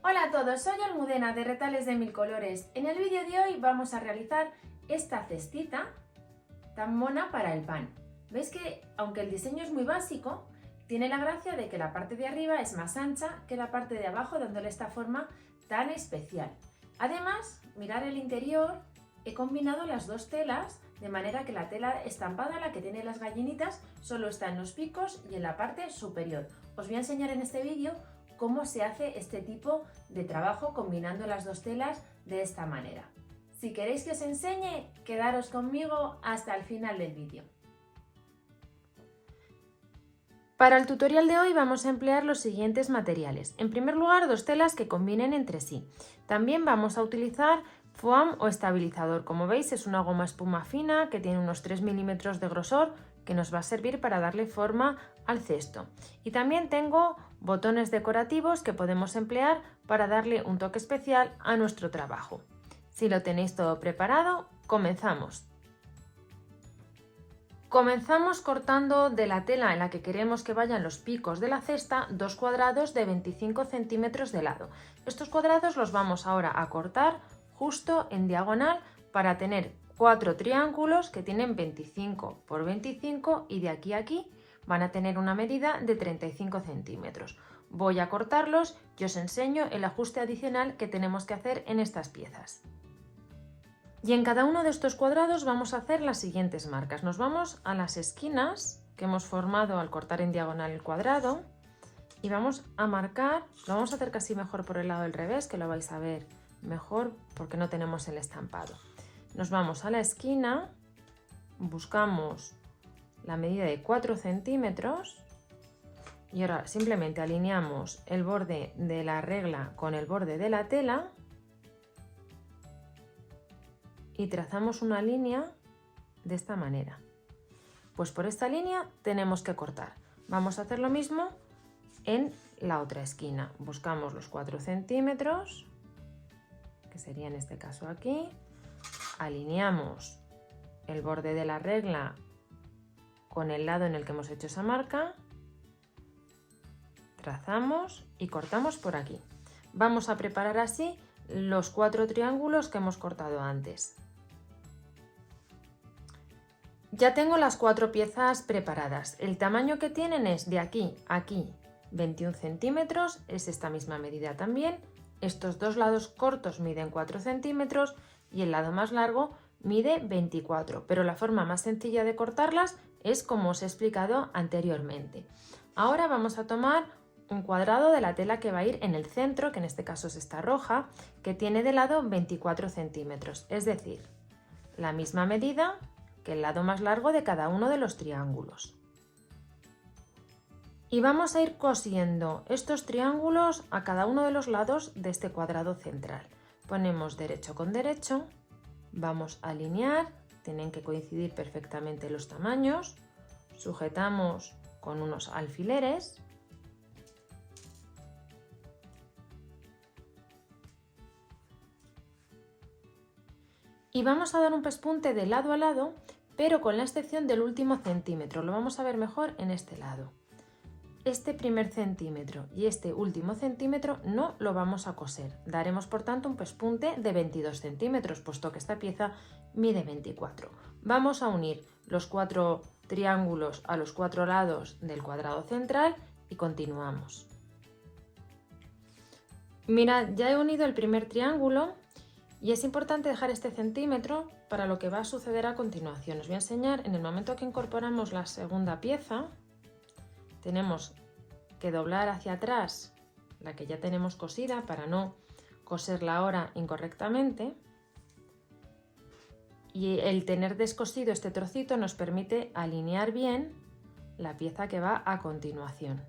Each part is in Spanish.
Hola a todos, soy Almudena de Retales de Mil Colores. En el vídeo de hoy vamos a realizar esta cestita tan mona para el pan. ¿Veis que aunque el diseño es muy básico, tiene la gracia de que la parte de arriba es más ancha que la parte de abajo, dándole esta forma tan especial? Además, mirad el interior, he combinado las dos telas de manera que la tela estampada, la que tiene las gallinitas, solo está en los picos y en la parte superior. Os voy a enseñar en este vídeo cómo se hace este tipo de trabajo combinando las dos telas de esta manera. Si queréis que os enseñe, quedaros conmigo hasta el final del vídeo. Para el tutorial de hoy vamos a emplear los siguientes materiales. En primer lugar, dos telas que combinen entre sí. También vamos a utilizar foam o estabilizador. Como veis, es una goma espuma fina que tiene unos 3 milímetros de grosor que nos va a servir para darle forma al cesto. Y también tengo botones decorativos que podemos emplear para darle un toque especial a nuestro trabajo. Si lo tenéis todo preparado, comenzamos. Comenzamos cortando de la tela en la que queremos que vayan los picos de la cesta dos cuadrados de 25 centímetros de lado. Estos cuadrados los vamos ahora a cortar justo en diagonal para tener 4 triángulos que tienen 25 por 25 y de aquí a aquí van a tener una medida de 35 centímetros. Voy a cortarlos y os enseño el ajuste adicional que tenemos que hacer en estas piezas. Y en cada uno de estos cuadrados vamos a hacer las siguientes marcas. Nos vamos a las esquinas que hemos formado al cortar en diagonal el cuadrado y vamos a marcar, lo vamos a hacer casi mejor por el lado del revés, que lo vais a ver mejor porque no tenemos el estampado. Nos vamos a la esquina, buscamos la medida de 4 centímetros y ahora simplemente alineamos el borde de la regla con el borde de la tela y trazamos una línea de esta manera. Pues por esta línea tenemos que cortar. Vamos a hacer lo mismo en la otra esquina. Buscamos los 4 centímetros, que sería en este caso aquí. Alineamos el borde de la regla con el lado en el que hemos hecho esa marca. Trazamos y cortamos por aquí. Vamos a preparar así los 4 triángulos que hemos cortado antes. Ya tengo las 4 piezas preparadas. El tamaño que tienen es de aquí a aquí 21 centímetros, es esta misma medida también. Estos dos lados cortos miden 4 centímetros y el lado más largo mide 24, pero la forma más sencilla de cortarlas es como os he explicado anteriormente. Ahora vamos a tomar un cuadrado de la tela que va a ir en el centro, que en este caso es esta roja, que tiene de lado 24 centímetros, es decir, la misma medida que el lado más largo de cada uno de los triángulos. Y vamos a ir cosiendo estos triángulos a cada uno de los lados de este cuadrado central. Ponemos derecho con derecho, vamos a alinear, tienen que coincidir perfectamente los tamaños, sujetamos con unos alfileres y vamos a dar un pespunte de lado a lado, pero con la excepción del último centímetro. Lo vamos a ver mejor en este lado. Este primer centímetro y este último centímetro no lo vamos a coser. Daremos por tanto un pespunte de 22 centímetros, puesto que esta pieza mide 24. Vamos a unir los 4 triángulos a los 4 lados del cuadrado central y continuamos. Mirad, ya he unido el primer triángulo. Y es importante dejar este centímetro para lo que va a suceder a continuación. Os voy a enseñar, en el momento que incorporamos la segunda pieza, tenemos que doblar hacia atrás la que ya tenemos cosida para no coserla ahora incorrectamente. Y el tener descosido este trocito nos permite alinear bien la pieza que va a continuación.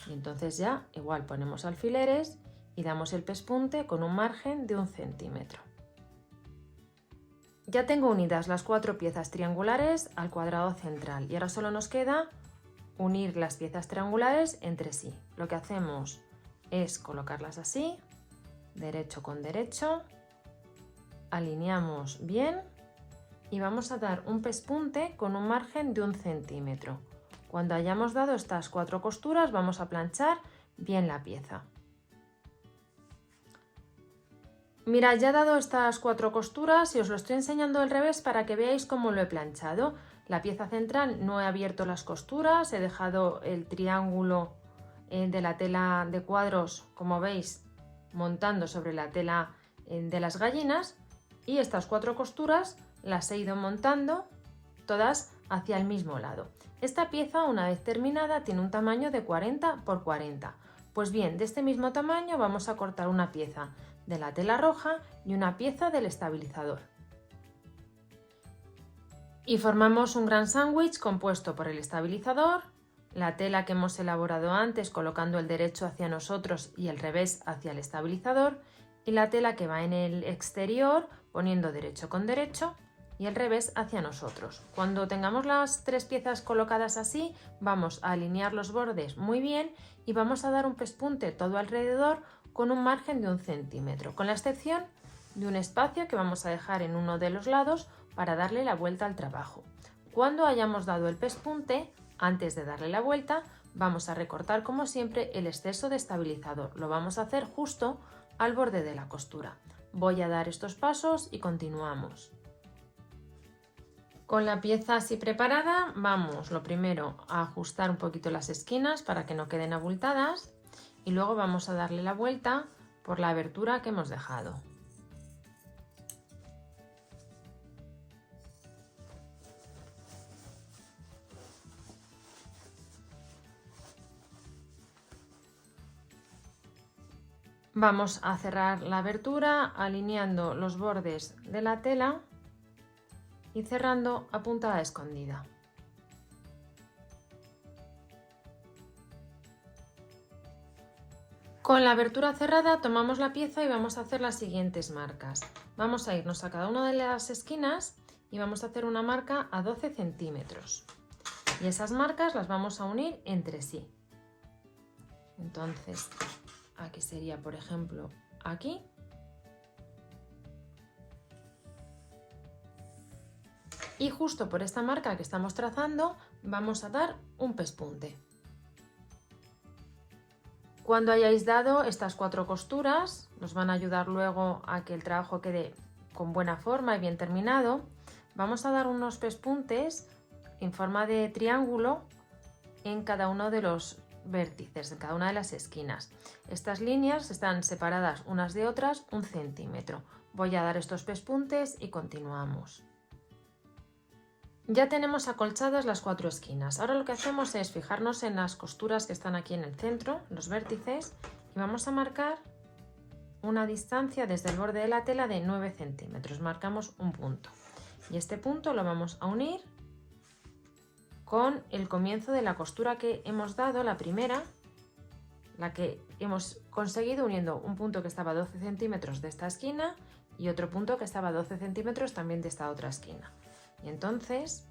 Y entonces ya igual ponemos alfileres y damos el pespunte con un margen de 1 centímetro. Ya tengo unidas las 4 piezas triangulares al cuadrado central y ahora solo nos queda unir las piezas triangulares entre sí. Lo que hacemos es colocarlas así, derecho con derecho, alineamos bien y vamos a dar un pespunte con un margen de 1 centímetro. Cuando hayamos dado estas 4 costuras vamos a planchar bien la pieza. Mirad, ya he dado estas 4 costuras y os lo estoy enseñando al revés para que veáis cómo lo he planchado. La pieza central no he abierto las costuras, he dejado el triángulo de la tela de cuadros, como veis, montando sobre la tela de las gallinas, y estas 4 costuras las he ido montando todas hacia el mismo lado. Esta pieza, una vez terminada, tiene un tamaño de 40 por 40. Pues bien, de este mismo tamaño vamos a cortar una pieza de la tela roja y una pieza del estabilizador. Y formamos un gran sándwich compuesto por el estabilizador, la tela que hemos elaborado antes colocando el derecho hacia nosotros y el revés hacia el estabilizador, y la tela que va en el exterior poniendo derecho con derecho y el revés hacia nosotros. Cuando tengamos las 3 piezas colocadas así, vamos a alinear los bordes muy bien y vamos a dar un pespunte todo alrededor con un margen de 1 centímetro, con la excepción de un espacio que vamos a dejar en uno de los lados para darle la vuelta al trabajo. Cuando hayamos dado el pespunte, antes de darle la vuelta, vamos a recortar como siempre el exceso de estabilizador. Lo vamos a hacer justo al borde de la costura. Voy a dar estos pasos y continuamos. Con la pieza así preparada, vamos lo primero a ajustar un poquito las esquinas para que no queden abultadas y luego vamos a darle la vuelta por la abertura que hemos dejado. Vamos a cerrar la abertura alineando los bordes de la tela y cerrando a puntada escondida. Con la abertura cerrada tomamos la pieza y vamos a hacer las siguientes marcas. Vamos a irnos a cada una de las esquinas y vamos a hacer una marca a 12 centímetros. Y esas marcas las vamos a unir entre sí. Entonces, aquí sería, por ejemplo, aquí. Y justo por esta marca que estamos trazando vamos a dar un pespunte. Cuando hayáis dado estas 4 costuras, nos van a ayudar luego a que el trabajo quede con buena forma y bien terminado. Vamos a dar unos pespuntes en forma de triángulo en cada uno de los vértices, en cada una de las esquinas. Estas líneas están separadas unas de otras 1 centímetro. Voy a dar estos pespuntes y continuamos. Ya tenemos acolchadas las 4 esquinas. Ahora lo que hacemos es fijarnos en las costuras que están aquí en el centro, los vértices, y vamos a marcar una distancia desde el borde de la tela de 9 centímetros. Marcamos un punto y este punto lo vamos a unir con el comienzo de la costura que hemos dado, la primera, la que hemos conseguido uniendo un punto que estaba a 12 centímetros de esta esquina y otro punto que estaba a 12 centímetros también de esta otra esquina. Y entonces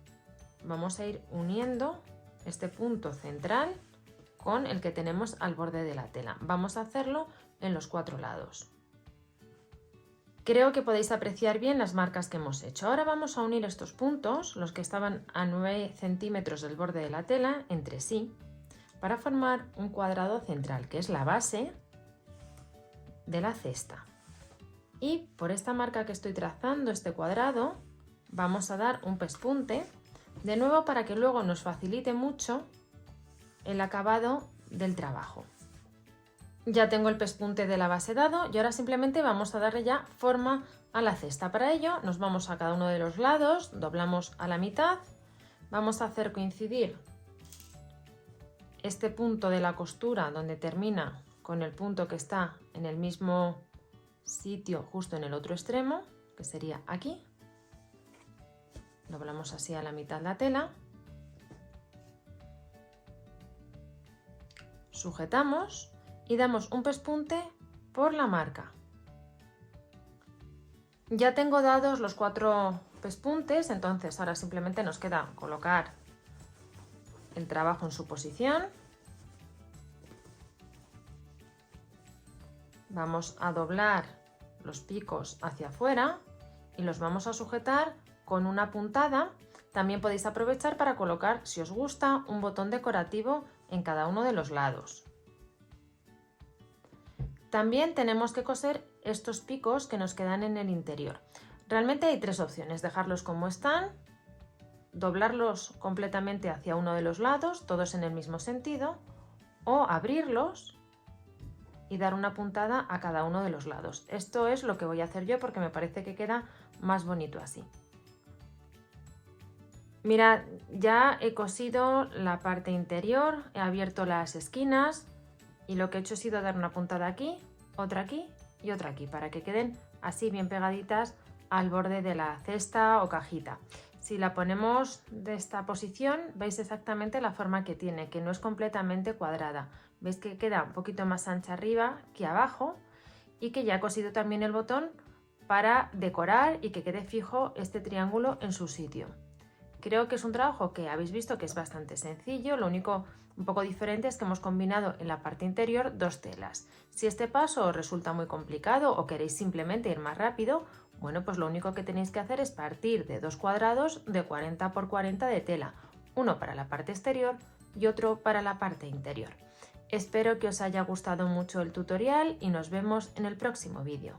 vamos a ir uniendo este punto central con el que tenemos al borde de la tela. Vamos a hacerlo en los 4 lados. Creo que podéis apreciar bien las marcas que hemos hecho. Ahora vamos a unir estos puntos, los que estaban a 9 centímetros del borde de la tela, entre sí, para formar un cuadrado central, que es la base de la cesta. Y por esta marca que estoy trazando, este cuadrado, vamos a dar un pespunte, de nuevo para que luego nos facilite mucho el acabado del trabajo. Ya tengo el pespunte de la base dado y ahora simplemente vamos a darle ya forma a la cesta. Para ello nos vamos a cada uno de los lados, doblamos a la mitad, vamos a hacer coincidir este punto de la costura donde termina con el punto que está en el mismo sitio justo en el otro extremo, que sería aquí. Doblamos así a la mitad la tela, sujetamos y damos un pespunte por la marca. Ya tengo dados los 4 pespuntes, entonces ahora simplemente nos queda colocar el trabajo en su posición. Vamos a doblar los picos hacia afuera y los vamos a sujetar con una puntada. También podéis aprovechar para colocar, si os gusta, un botón decorativo en cada uno de los lados. También tenemos que coser estos picos que nos quedan en el interior. Realmente hay tres opciones: dejarlos como están, doblarlos completamente hacia uno de los lados, todos en el mismo sentido, o abrirlos y dar una puntada a cada uno de los lados. Esto es lo que voy a hacer yo porque me parece que queda más bonito así. Mirad, ya he cosido la parte interior, he abierto las esquinas y lo que he hecho ha sido dar una puntada aquí y otra aquí para que queden así bien pegaditas al borde de la cesta o cajita. Si la ponemos de esta posición, veis exactamente la forma que tiene, que no es completamente cuadrada. Veis que queda un poquito más ancha arriba que abajo y que ya he cosido también el botón para decorar y que quede fijo este triángulo en su sitio. Creo que es un trabajo que habéis visto que es bastante sencillo, lo único un poco diferente es que hemos combinado en la parte interior dos telas. Si este paso os resulta muy complicado o queréis simplemente ir más rápido, bueno, pues lo único que tenéis que hacer es partir de dos cuadrados de 40 por 40 de tela, uno para la parte exterior y otro para la parte interior. Espero que os haya gustado mucho el tutorial y nos vemos en el próximo vídeo.